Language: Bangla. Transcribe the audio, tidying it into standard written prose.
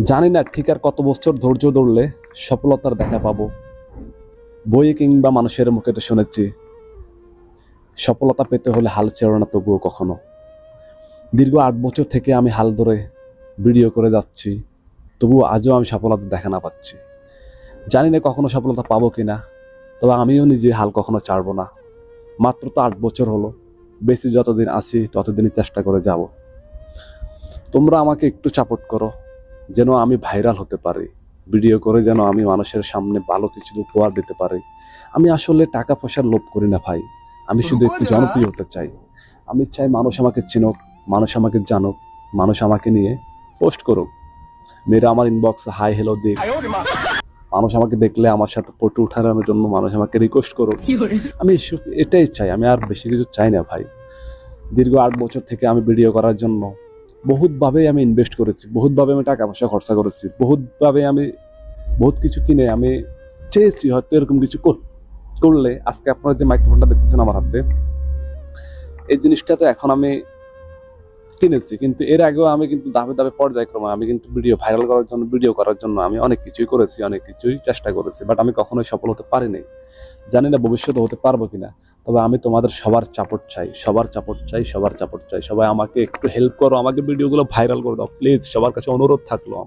জানি না ঠিক আর কত বছর ধৈর্য ধরলে সফলতার দেখা পাবো। বইয়ে কিংবা মানুষের মুখে তো শুনেছি, সফলতা পেতে হলে হাল ছেড়ো না তবুও কখনো। দীর্ঘ 8 বছর থেকে আমি হাল ধরে ভিডিও করে যাচ্ছি, তবুও আজও আমি সফলতা দেখা না পাচ্ছি। জানি না কখনো সফলতা পাবো কিনা, তবে আমিও নিজে হাল কখনো ছাড়বো না। মাত্র তো 8 বছর হলো, বেশি যতদিন আছি ততদিনই চেষ্টা করে যাব। তোমরা আমাকে একটু সাপোর্ট করো, যেন আমি ভাইরাল হতে পারি, ভিডিও করে যেন আমি মানুষের সামনে ভালো কিছু উপহার দিতে পারি। আমি আসলে টাকা পয়সার লোভ করি না ভাই, আমি শুধু रुको একটু जरा। জনপ্রিয় হতে চাই। আমি চাই মানুষ আমাকে চিনুক, মানুষ আমাকে জানুক, মানুষ আমাকে নিয়ে পোস্ট করুক, মেয়েরা আমার ইনবক্সে হাই হ্যালো দিক, মানুষ আমাকে দেখলে আমার সাথে ফটো উঠানোর জন্য মানুষ আমাকে রিকোয়েস্ট করুক। আমি এটাই চাই, আমি আর বেশি কিছু চাই না ভাই। দীর্ঘ 8 বছর থেকে আমি ভিডিও করার জন্য বহুতভাবে আমি ইনভেস্ট করেছি, বহুতভাবে আমি টাকা পয়সা খরচা করেছি, বহুতভাবে আমি বহুত কিছু কিনে আমি চেয়েছি হয়তো এরকম কিছু করলে আজকে আপনারা যে মাইক্রোফোনটা দেখতেছেন আমার হাতে, এই জিনিসটা তো এখন আমি কিনেছি, কিন্তু এর আগেও আমি কিন্তু ধাপে ধাপে পর্যায়ক্রমে আমি কিন্তু ভিডিও করার জন্য আমি অনেক কিছুই করেছি, অনেক কিছুই চেষ্টা করেছি, বাট আমি কখনোই সফল হতে পারিনি। জানি না ভবিষ্যতে হতে পারবো কিনা। তবে আমি তোমাদের সবার সাপোর্ট চাই, সবার সাপোর্ট চাই, সবার সাপোর্ট চাই। সবাই আমাকে একটু হেল্প করো, আমাকে ভিডিওগুলো ভাইরাল করে দাও প্লিজ, সবার কাছে অনুরোধ থাকলো।